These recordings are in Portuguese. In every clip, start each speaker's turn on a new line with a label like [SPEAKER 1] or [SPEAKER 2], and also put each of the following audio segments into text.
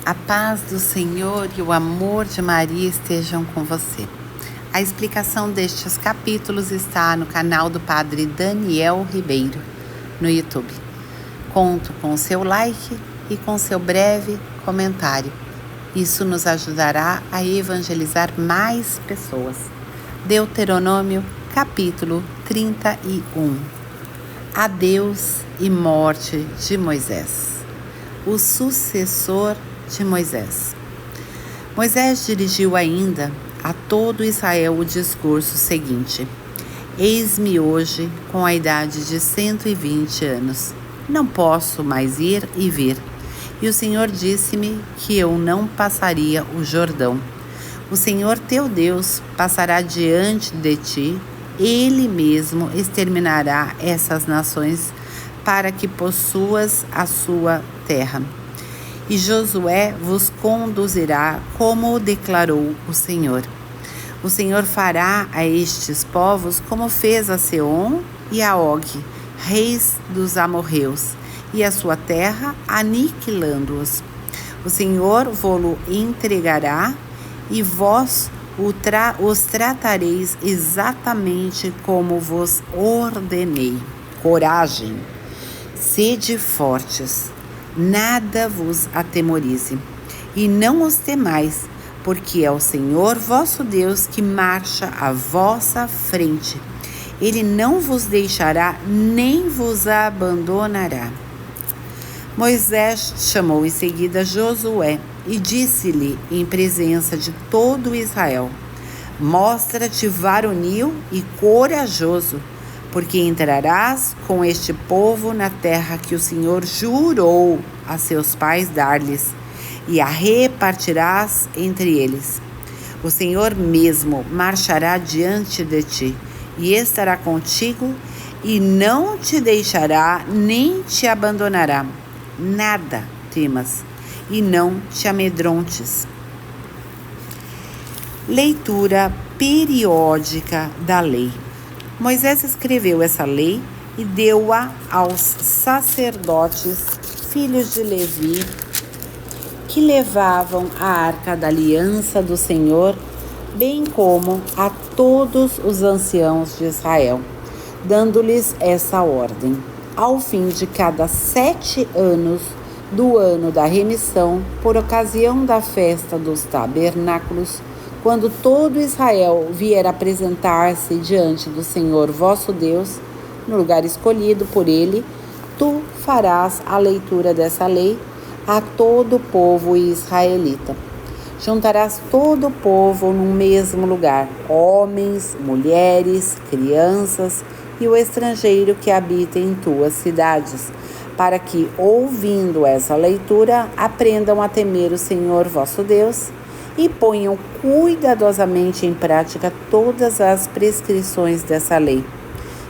[SPEAKER 1] A paz do Senhor e o amor de Maria estejam com você. A explicação destes capítulos está no canal do Padre Daniel Ribeiro, no YouTube. Conto com o seu like e com seu breve comentário. Isso nos ajudará a evangelizar mais pessoas. Deuteronômio, capítulo 31. Adeus e morte de Moisés. O sucessor de Moisés. Moisés dirigiu ainda a todo Israel o discurso seguinte: Eis-me hoje com a idade de 120 anos. Não posso mais ir e vir. E o Senhor disse-me que eu não passaria o Jordão. O Senhor teu Deus passará diante de ti. Ele mesmo exterminará essas nações para que possuas a sua terra. E Josué vos conduzirá como declarou o Senhor. O Senhor fará a estes povos como fez a Seom e a Og, reis dos amorreus, e a sua terra, aniquilando-os. O Senhor vô-lo entregará, e vós os tratareis exatamente como vos ordenei. Coragem, sede fortes, nada vos atemorize, e não os temais, porque é o Senhor vosso Deus que marcha à vossa frente. Ele não vos deixará, nem vos abandonará. Moisés chamou em seguida Josué e disse-lhe em presença de todo Israel: Mostra-te varonil e corajoso, porque entrarás com este povo na terra que o Senhor jurou a seus pais dar-lhes, e a repartirás entre eles. O Senhor mesmo marchará diante de ti, e estará contigo, e não te deixará, nem te abandonará. Nada temas, e não te amedrontes. Leitura periódica da lei. Moisés escreveu essa lei e deu-a aos sacerdotes, filhos de Levi, que levavam a arca da aliança do Senhor, bem como a todos os anciãos de Israel, dando-lhes essa ordem: ao fim de cada 7 anos do ano da remissão, por ocasião da festa dos tabernáculos, quando todo Israel vier apresentar-se diante do Senhor vosso Deus, no lugar escolhido por ele, tu farás a leitura dessa lei a todo o povo israelita. Juntarás todo o povo num mesmo lugar, homens, mulheres, crianças e o estrangeiro que habita em tuas cidades, para que, ouvindo essa leitura, aprendam a temer o Senhor vosso Deus e ponham cuidadosamente em prática todas as prescrições dessa lei.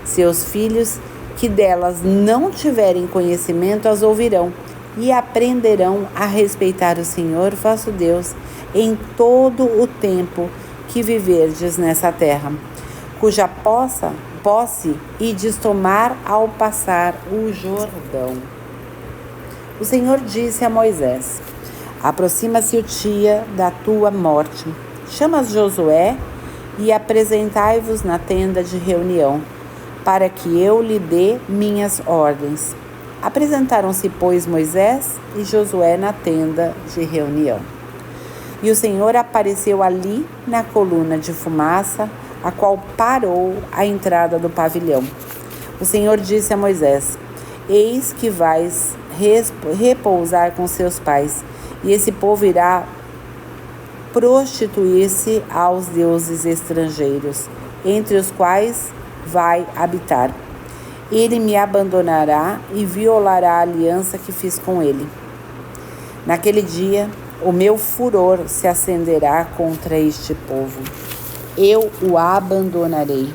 [SPEAKER 1] Seus filhos, que delas não tiverem conhecimento, as ouvirão e aprenderão a respeitar o Senhor vosso Deus em todo o tempo que viverdes nessa terra, cuja posse ides tomar ao passar o Jordão. O Senhor disse a Moisés: Aproxima-se o dia da tua morte. Chama Josué e apresentai-vos na tenda de reunião, para que eu lhe dê minhas ordens. Apresentaram-se, pois, Moisés e Josué na tenda de reunião. E o Senhor apareceu ali na coluna de fumaça, a qual parou à entrada do pavilhão. O Senhor disse a Moisés: Eis que vais repousar com seus pais, e esse povo irá prostituir-se aos deuses estrangeiros, entre os quais vai habitar. Ele me abandonará e violará a aliança que fiz com ele. Naquele dia, o meu furor se acenderá contra este povo. Eu o abandonarei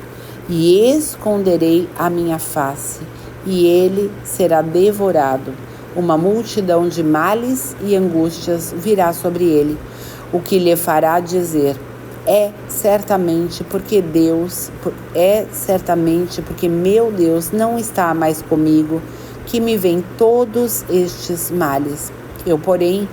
[SPEAKER 1] e esconderei a minha face, e ele será devorado. Uma multidão de males e angústias virá sobre ele, o que lhe fará dizer: certamente porque meu Deus não está mais comigo, que me vêm todos estes males. Eu, porém,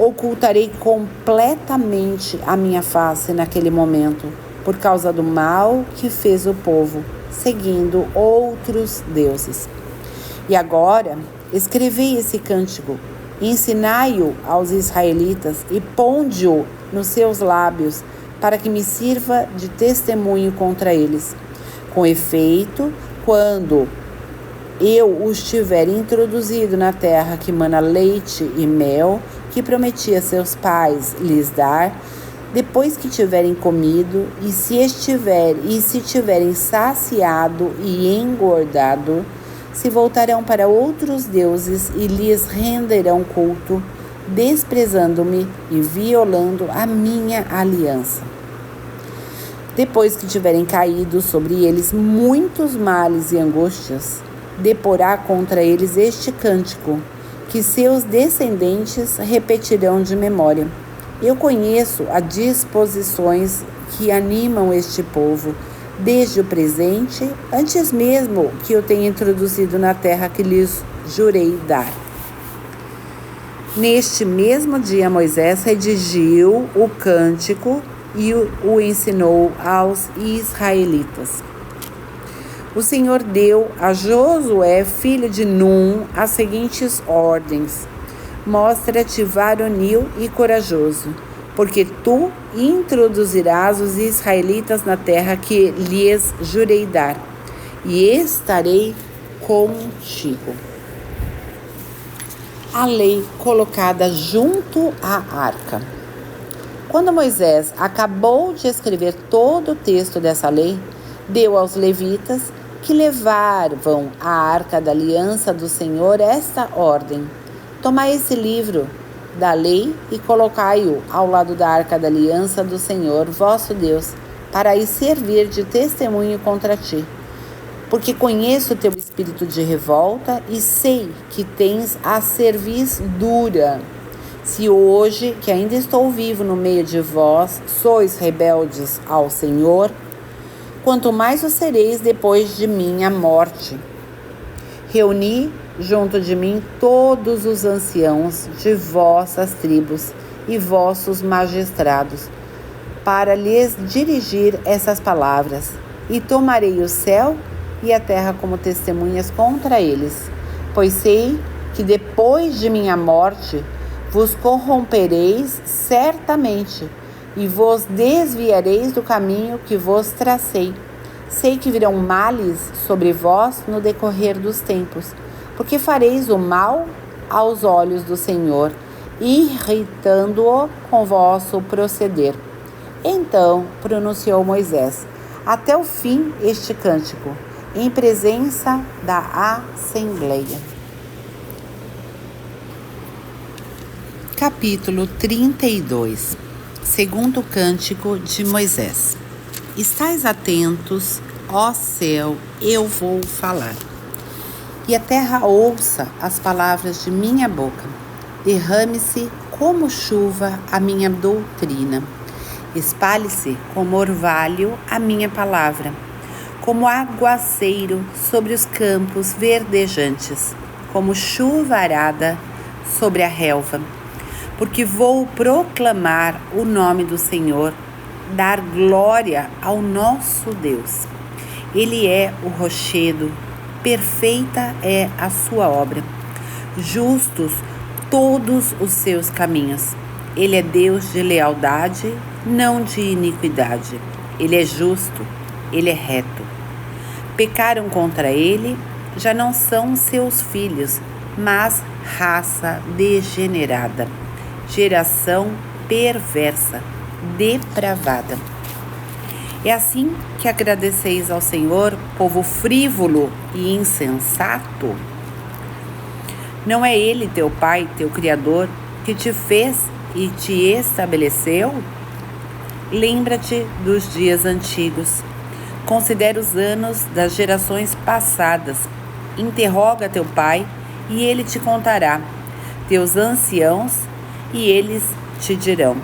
[SPEAKER 1] Ocultarei completamente a minha face naquele momento, por causa do mal que fez o povo, seguindo outros deuses. E agora, escrevei esse cântico, ensinai-o aos israelitas e ponde-o nos seus lábios, para que me sirva de testemunho contra eles. Com efeito, quando eu os tiver introduzido na terra que mana leite e mel, que prometi a seus pais lhes dar, depois que tiverem comido, e se tiverem saciado e engordado, se voltarão para outros deuses e lhes renderão culto, desprezando-me e violando a minha aliança. Depois que tiverem caído sobre eles muitos males e angústias, deporá contra eles este cântico, que seus descendentes repetirão de memória. Eu conheço as disposições que animam este povo, desde o presente, antes mesmo que eu tenha introduzido na terra que lhes jurei dar. Neste mesmo dia, Moisés redigiu o cântico e o ensinou aos israelitas. O Senhor deu a Josué, filho de Num, as seguintes ordens: mostra-te varonil e corajoso, porque tu introduzirás os israelitas na terra que lhes jurei dar, e estarei contigo. A lei colocada junto à arca. Quando Moisés acabou de escrever todo o texto dessa lei, deu aos levitas que levavam a arca da aliança do Senhor esta ordem: tomai esse livro da lei e colocai-o ao lado da arca da aliança do Senhor, vosso Deus, para aí servir de testemunho contra ti. Porque conheço o teu espírito de revolta e sei que tens a cerviz dura. Se hoje, que ainda estou vivo no meio de vós, sois rebeldes ao Senhor, quanto mais o sereis depois de minha morte. Reuni junto de mim todos os anciãos de vossas tribos e vossos magistrados, para lhes dirigir essas palavras, e tomarei o céu e a terra como testemunhas contra eles, pois sei que depois de minha morte vos corrompereis certamente, e vos desviareis do caminho que vos tracei. Sei que virão males sobre vós no decorrer dos tempos, porque fareis o mal aos olhos do Senhor, irritando-o com vosso proceder. Então pronunciou Moisés até o fim este cântico, em presença da Assembleia. Capítulo 32. Segundo cântico de Moisés. Estais atentos, ó céu, eu vou falar. E a terra ouça as palavras de minha boca. Derrame-se como chuva a minha doutrina. Espalhe-se como orvalho a minha palavra, como aguaceiro sobre os campos verdejantes, como chuva arada sobre a relva. Porque vou proclamar o nome do Senhor, dar glória ao nosso Deus. Ele é o rochedo, perfeita é a sua obra, justos todos os seus caminhos. Ele é Deus de lealdade, não de iniquidade. Ele é justo, ele é reto. Pecaram contra ele, já não são seus filhos, mas raça degenerada, geração perversa, depravada. É assim que agradeceis ao Senhor, povo frívolo e insensato? Não é Ele, teu Pai, teu Criador, que te fez e te estabeleceu? Lembra-te dos dias antigos. Considera os anos das gerações passadas. Interroga teu pai e ele te contará, teus anciãos, e eles te dirão.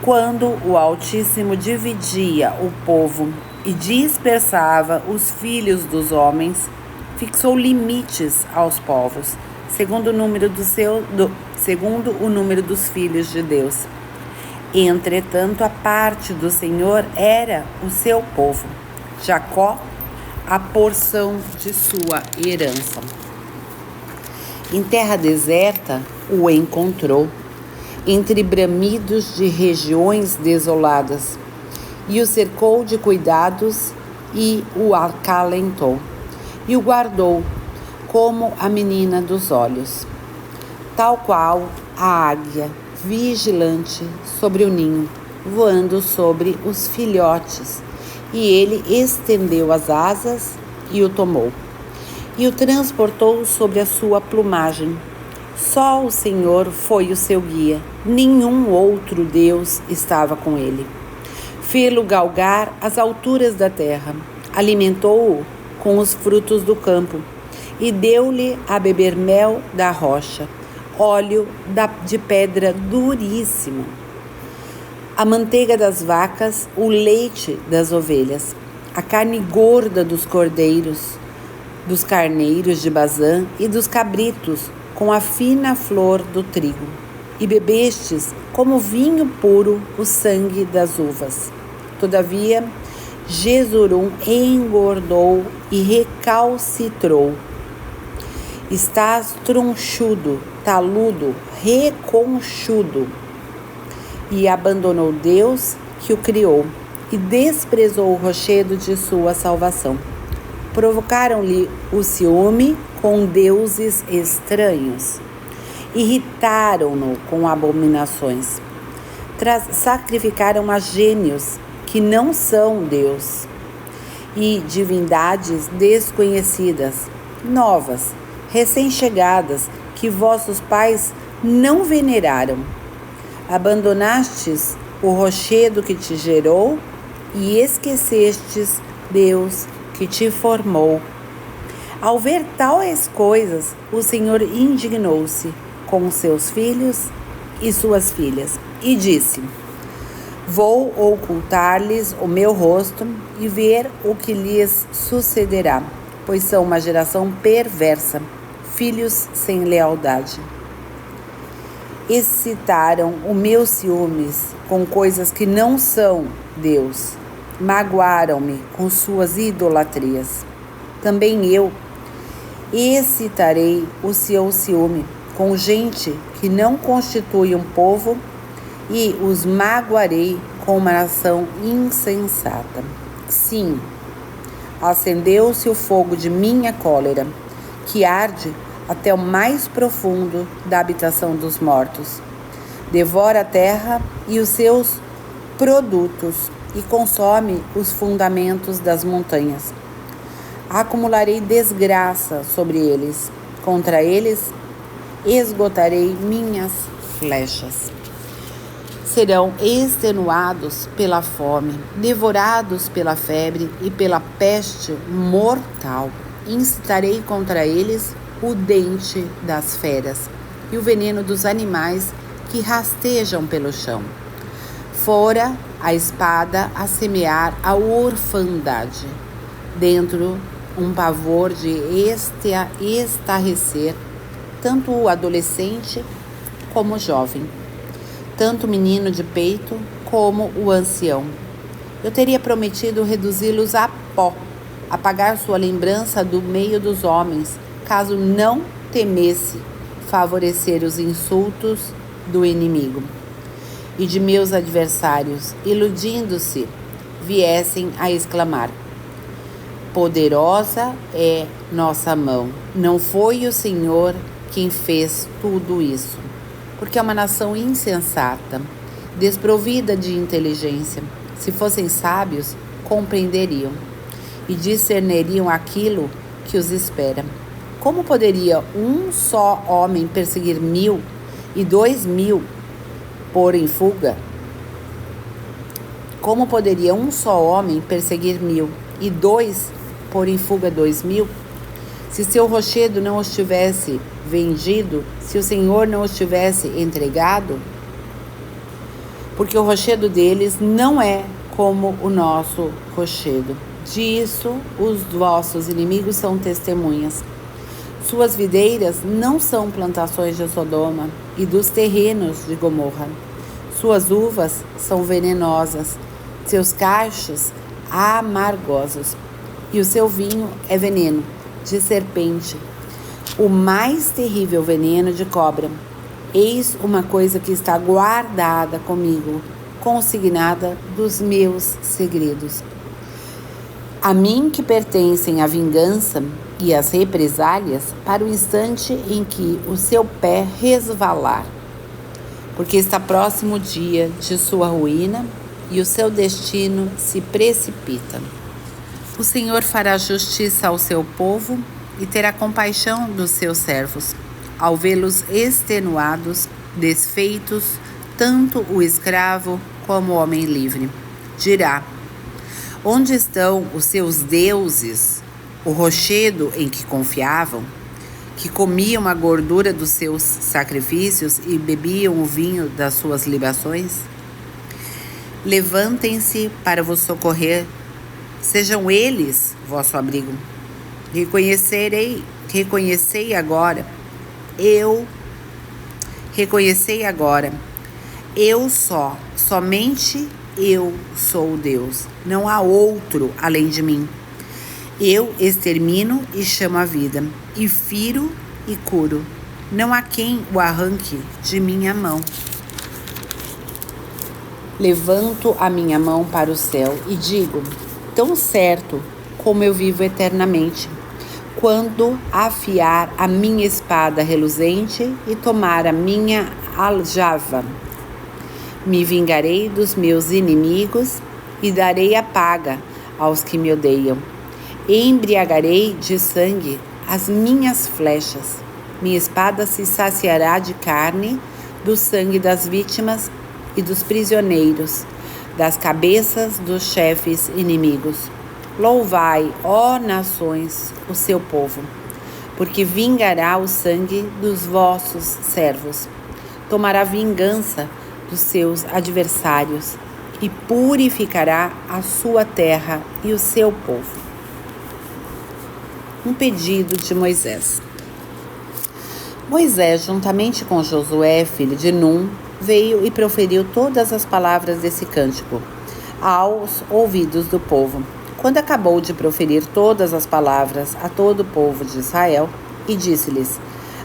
[SPEAKER 1] Quando o Altíssimo dividia o povo e dispersava os filhos dos homens, fixou limites aos povos, segundo o número segundo o número dos filhos de Deus. Entretanto, a parte do Senhor era o seu povo, Jacó, a porção de sua herança. Em terra deserta o encontrou, entre bramidos de regiões desoladas, e o cercou de cuidados e o acalentou, e o guardou como a menina dos olhos, tal qual a águia vigilante sobre o ninho, voando sobre os filhotes. E ele estendeu as asas e o tomou, e o transportou sobre a sua plumagem. Só o Senhor foi o seu guia, nenhum outro Deus estava com ele. Fê-lo galgar as alturas da terra, alimentou-o com os frutos do campo, e deu-lhe a beber mel da rocha, óleo de pedra duríssima, a manteiga das vacas, o leite das ovelhas, a carne gorda dos cordeiros, dos carneiros de Bazã e dos cabritos, com a fina flor do trigo. E bebestes como vinho puro o sangue das uvas. Todavia, Jesurum engordou e recalcitrou. Estás tronchudo, taludo, reconchudo. E abandonou Deus que o criou, e desprezou o rochedo de sua salvação. Provocaram-lhe o ciúme com deuses estranhos. Irritaram-no com abominações. Sacrificaram a gênios que não são Deus, e divindades desconhecidas, novas, recém-chegadas, que vossos pais não veneraram. Abandonastes o rochedo que te gerou e esquecestes Deus que te formou. Ao ver tais coisas, o Senhor indignou-se com seus filhos e suas filhas e disse: Vou ocultar-lhes o meu rosto e ver o que lhes sucederá, pois são uma geração perversa, filhos sem lealdade. Excitaram o meu ciúmes com coisas que não são Deus. Magoaram-me com suas idolatrias. Também eu excitarei o seu ciúme com gente que não constitui um povo e os magoarei com uma nação insensata. Sim, acendeu-se o fogo de minha cólera, que arde até o mais profundo da habitação dos mortos. Devora a terra e os seus produtos e consome os fundamentos das montanhas. Acumularei desgraça sobre eles. Contra eles esgotarei minhas flechas. Serão extenuados pela fome, devorados pela febre e pela peste mortal. Incitarei contra eles o dente das feras e o veneno dos animais que rastejam pelo chão. Fora a espada a semear a orfandade, dentro um pavor de estarrecer tanto o adolescente como o jovem, tanto o menino de peito como o ancião. Eu teria prometido reduzi-los a pó, apagar sua lembrança do meio dos homens, caso não temesse favorecer os insultos do inimigo e de meus adversários, iludindo-se, viessem a exclamar: Poderosa é nossa mão, não foi o Senhor quem fez tudo isso. Porque é uma nação insensata, desprovida de inteligência. Se fossem sábios, compreenderiam e discerniriam aquilo que os espera. Como poderia um só homem perseguir 1.000 e 2.000 pôr em fuga? Como poderia um só homem perseguir 1.000 e 2 pôr em fuga 2.000? Se seu rochedo não os tivesse vendido, se o Senhor não os tivesse entregado? Porque o rochedo deles não é como o nosso rochedo. Disso os vossos inimigos são testemunhas. Suas videiras não são plantações de Sodoma e dos terrenos de Gomorra. Suas uvas são venenosas, seus cachos amargosos, e o seu vinho é veneno de serpente, o mais terrível veneno de cobra. Eis uma coisa que está guardada comigo, consignada dos meus segredos. A mim que pertencem a vingança e as represálias para o instante em que o seu pé resvalar, porque está próximo o dia de sua ruína e o seu destino se precipita. O Senhor fará justiça ao seu povo e terá compaixão dos seus servos, ao vê-los extenuados, desfeitos, tanto o escravo como o homem livre. Dirá: onde estão os seus deuses, o rochedo em que confiavam, que comiam a gordura dos seus sacrifícios e bebiam o vinho das suas libações? Levantem-se para vos socorrer, sejam eles vosso abrigo. Reconhecei agora, somente eu sou Deus, não há outro além de mim. Eu extermino e chamo a vida, e firo e curo. Não há quem o arranque de minha mão. Levanto a minha mão para o céu e digo: tão certo como eu vivo eternamente, quando afiar a minha espada reluzente e tomar a minha aljava, me vingarei dos meus inimigos e darei a paga aos que me odeiam. Embriagarei de sangue as minhas flechas. Minha espada se saciará de carne, do sangue das vítimas e dos prisioneiros, das cabeças dos chefes inimigos. Louvai, ó nações, o seu povo, porque vingará o sangue dos vossos servos. Tomará vingança dos seus adversários e purificará a sua terra e o seu povo. Um pedido de Moisés. Moisés, juntamente com Josué, filho de Num, veio e proferiu todas as palavras desse cântico aos ouvidos do povo. Quando acabou de proferir todas as palavras a todo o povo de Israel, e disse-lhes: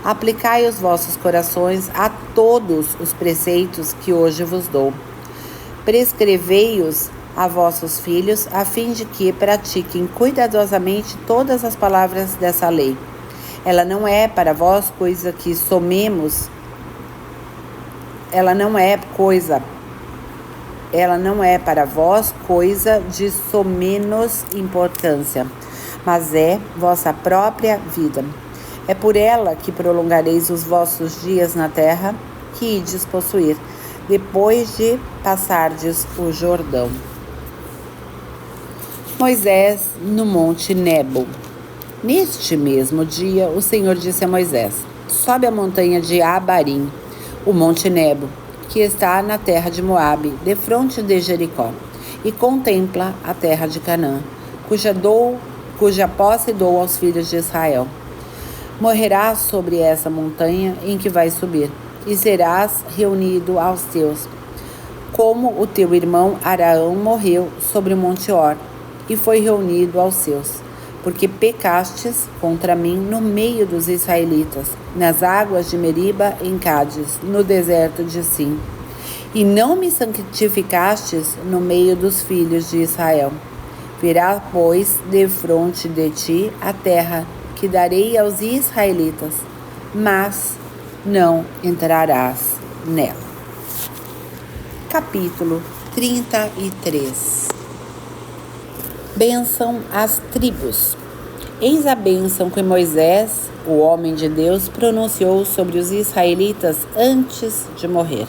[SPEAKER 1] aplicai os vossos corações a todos os preceitos que hoje vos dou. Prescrevei-os a vossos filhos, a fim de que pratiquem cuidadosamente todas as palavras dessa lei. Ela não é para vós coisa que somemos, ela não é para vós coisa de somenos importância, mas é vossa própria vida. É por ela que prolongareis os vossos dias na terra que ides possuir, depois de passardes o Jordão. Moisés no Monte Nebo. Neste mesmo dia, o Senhor disse a Moisés: sobe a montanha de Abarim, o Monte Nebo, que está na terra de Moabe, defronte de Jericó, e contempla a terra de Canaã, cuja posse dou aos filhos de Israel. Morrerás sobre essa montanha em que vais subir, e serás reunido aos teus, como o teu irmão Araão morreu sobre o Monte Hor, e foi reunido aos seus, porque pecastes contra mim no meio dos israelitas, nas águas de Meriba em Cádiz, no deserto de Sim, e não me santificastes no meio dos filhos de Israel. Virá, pois, defronte de ti a terra que darei aos israelitas, mas não entrarás nela. Capítulo 33. Bênção às tribos. Eis a bênção que Moisés, o homem de Deus, pronunciou sobre os israelitas antes de morrer.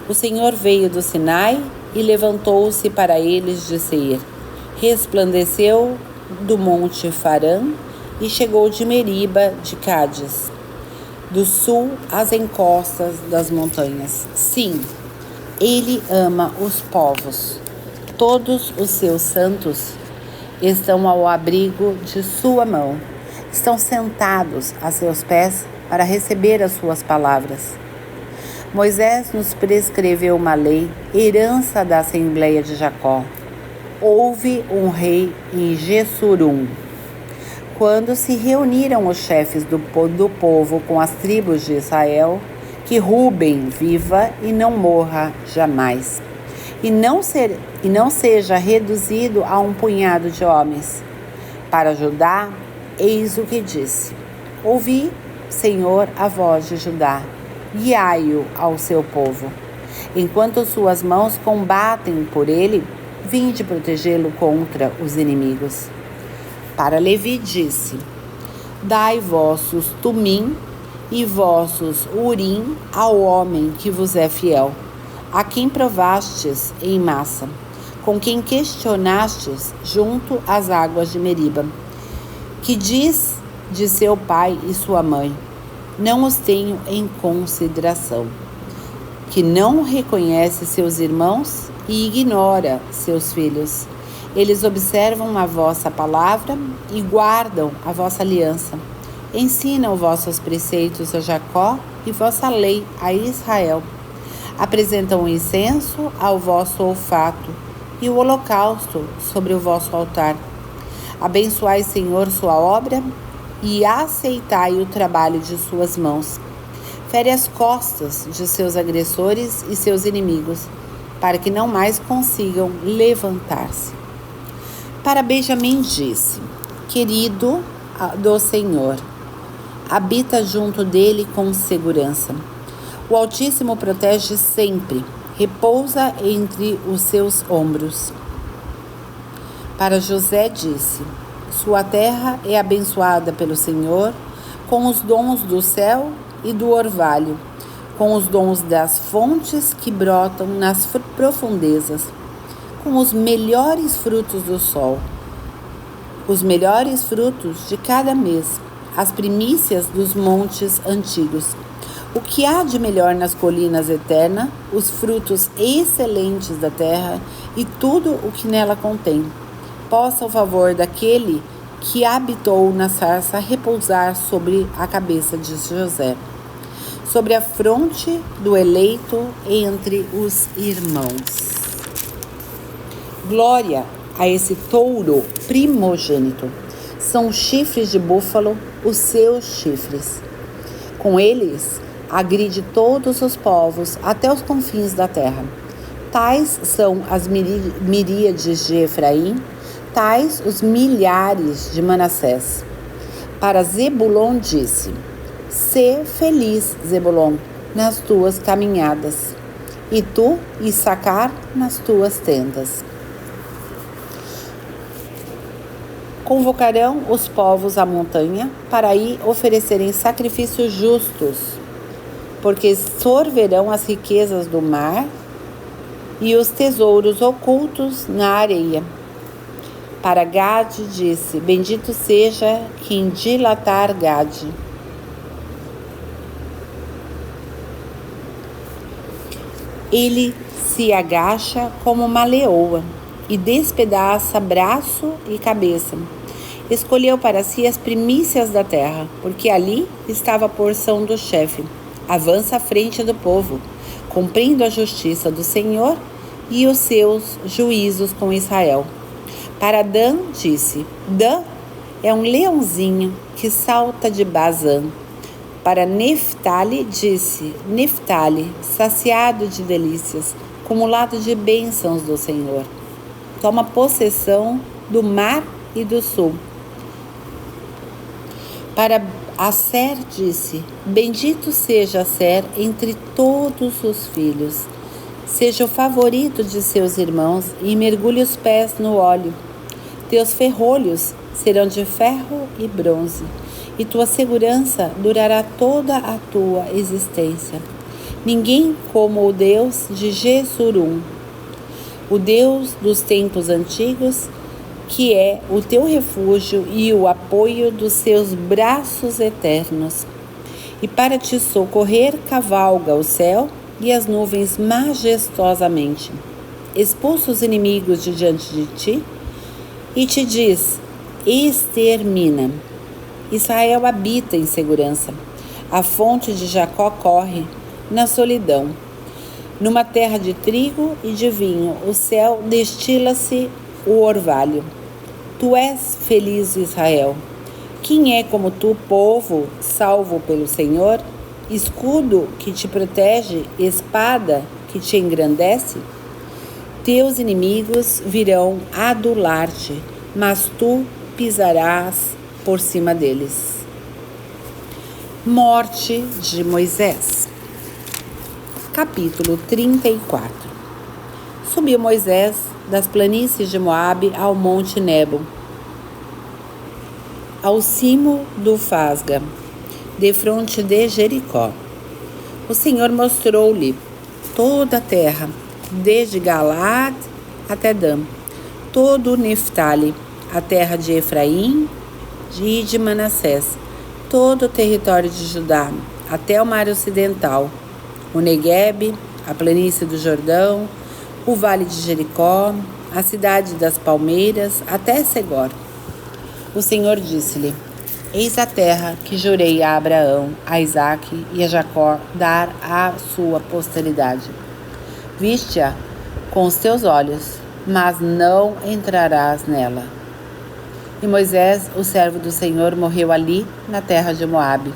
[SPEAKER 1] O Senhor veio do Sinai e levantou-se para eles de Seir. Resplandeceu do monte Farã e chegou de Meriba de Cádiz, do sul às encostas das montanhas. Sim, ele ama os povos. Todos os seus santos estão ao abrigo de sua mão. estão sentados a seus pés para receber as suas palavras. Moisés nos prescreveu uma lei, herança da Assembleia de Jacó. Houve um rei em Gessurum. Quando se reuniram os chefes do povo com as tribos de Israel, que Ruben viva e não morra jamais, e não seja reduzido a um punhado de homens. Para Judá, eis o que disse: ouvi, Senhor, a voz de Judá, guiai-o ao seu povo. Enquanto suas mãos combatem por ele, vinde protegê-lo contra os inimigos. Para Levi disse: dai vossos tumim e vossos urim ao homem que vos é fiel, a quem provastes em massa, com quem questionastes junto às águas de Meriba, que diz de seu pai e sua mãe: não os tenho em consideração, que não reconhece seus irmãos e ignora seus filhos. Eles observam a vossa palavra e guardam a vossa aliança. Ensinam vossos preceitos a Jacó e vossa lei a Israel. Apresentam o incenso ao vosso olfato e o holocausto sobre o vosso altar. Abençoai, Senhor, sua obra e aceitai o trabalho de suas mãos. Fere as costas de seus agressores e seus inimigos, para que não mais consigam levantar-se. Para Benjamim disse: querido do Senhor, habita junto dele com segurança. O Altíssimo protege sempre, repousa entre os seus ombros. Para José disse: sua terra é abençoada pelo Senhor, com os dons do céu e do orvalho, com os dons das fontes que brotam nas profundezas, com os melhores frutos do sol, os melhores frutos de cada mês, as primícias dos montes antigos. O que há de melhor nas colinas eternas, os frutos excelentes da terra e tudo o que nela contém. Possa o favor daquele que habitou na sarça repousar sobre a cabeça de José, sobre a fronte do eleito entre os irmãos. Glória a esse touro primogênito. São chifres de búfalo os seus chifres. Com eles agride todos os povos até os confins da terra. Tais são as miríades de Efraim, tais os milhares de Manassés. Para Zebulon disse: sê feliz, Zebulon, nas tuas caminhadas, e tu, Issacar, nas tuas tendas. Convocarão os povos à montanha para aí oferecerem sacrifícios justos, porque sorverão as riquezas do mar e os tesouros ocultos na areia. Para Gade disse: bendito seja quem dilatar Gade. Ele se agacha como uma leoa e despedaça braço e cabeça. Escolheu para si as primícias da terra, porque ali estava a porção do chefe. Avança à frente do povo, cumprindo a justiça do Senhor e os seus juízos com Israel. Para Dan disse: Dan é um leãozinho que salta de Bazã. Para Neftali disse: Neftali, saciado de delícias, cumulado de bênçãos do Senhor. Toma possessão do mar e do sul. Para Aser disse: bendito seja Aser entre todos os filhos. Seja o favorito de seus irmãos e mergulhe os pés no óleo. Teus ferrolhos serão de ferro e bronze, e tua segurança durará toda a tua existência. Ninguém como o Deus de Gessurum, o Deus dos tempos antigos, que é o teu refúgio e o apoio dos seus braços eternos. E para te socorrer cavalga o céu e as nuvens majestosamente. Expulsa os inimigos de diante de ti e te diz: extermina. Israel habita em segurança. A fonte de Jacó corre na solidão. Numa terra de trigo e de vinho, o céu destila-se o orvalho. Tu és feliz, Israel. Quem é como tu, povo, salvo pelo Senhor? Escudo que te protege, espada que te engrandece? Teus inimigos virão adular-te, mas tu pisarás por cima deles. Morte de Moisés. Capítulo 34. Subiu Moisés das planícies de Moabe ao monte Nebo, ao cimo do Fasga, defronte de Jericó. O Senhor mostrou-lhe toda a terra, desde Galaad até Dan, todo o Neftali, a terra de Efraim e de Manassés, todo o território de Judá, até o mar ocidental, o Neguebe, a planície do Jordão, o vale de Jericó, a cidade das palmeiras, até Segor. O Senhor disse-lhe: Eis a terra que jurei a Abraão, a Isaque e a Jacó dar à sua posteridade. Viste-a com os teus olhos, mas não entrarás nela. E Moisés, o servo do Senhor, morreu ali na terra de Moabe,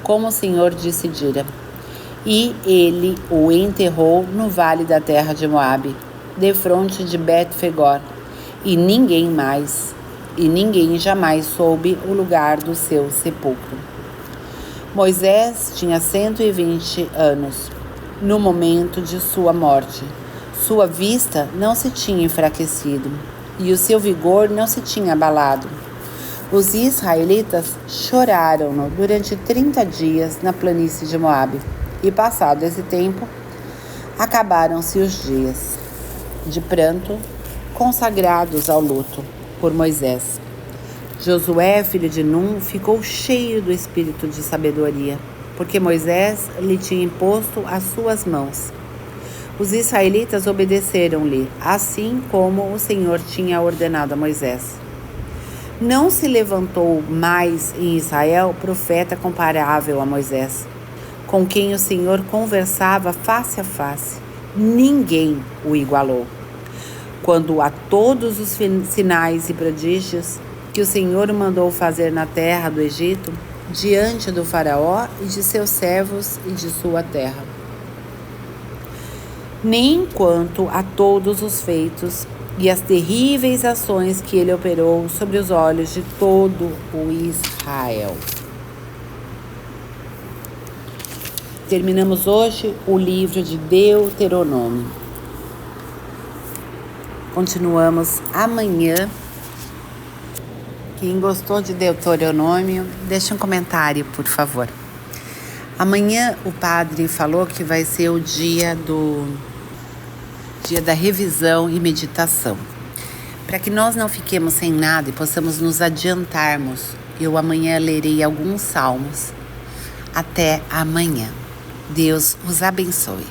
[SPEAKER 1] como o Senhor decidira. E ele o enterrou no vale da terra de Moabe, defronte de Bet-Fegor, e ninguém jamais soube o lugar do seu sepulcro. Moisés tinha 120 anos, no momento de sua morte. Sua vista não se tinha enfraquecido, e o seu vigor não se tinha abalado. Os israelitas choraram-no durante 30 dias na planície de Moabe, e passado esse tempo, acabaram-se os dias de pranto, consagrados ao luto por Moisés. Josué, filho de Num, ficou cheio do espírito de sabedoria, porque Moisés lhe tinha imposto as suas mãos. Os israelitas obedeceram-lhe, assim como o Senhor tinha ordenado a Moisés. Não se levantou mais em Israel profeta comparável a Moisés, com quem o Senhor conversava face a face. Ninguém o igualou. Quando a todos os sinais e prodígios que o Senhor mandou fazer na terra do Egito, diante do faraó e de seus servos e de sua terra. Nem quanto a todos os feitos e as terríveis ações que ele operou sobre os olhos de todo o Israel. Terminamos hoje o livro de Deuteronômio. Continuamos amanhã. Quem gostou de Deuteronômio, deixe um comentário, por favor. Amanhã o padre falou que vai ser o dia da revisão e meditação. Para que nós não fiquemos sem nada e possamos nos adiantarmos, eu amanhã lerei alguns salmos. Até amanhã. Deus os abençoe.